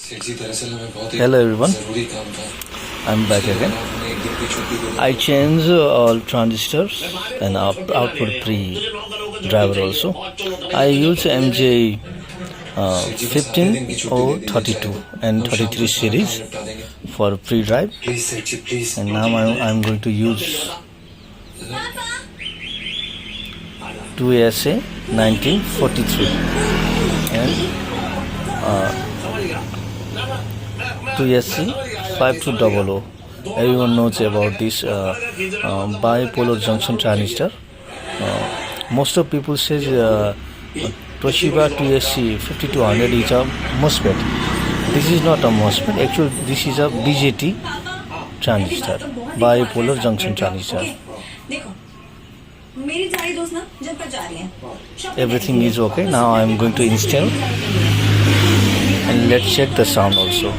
Hello everyone, I'm back again. I changed all transistors and output pre-driver also. I use MJ 15 or 32 and 33 series for pre-drive, and now I'm going to use 2SA 1943 and 2SC 5200. Everyone knows about this bipolar junction transistor. Most of people say Toshiba 2SC 5200 is a MOSFET. This is not a MOSFET. Actually, this is a BJT transistor, bipolar junction transistor. Everything is okay. Now I am going to install and let's check the sound also.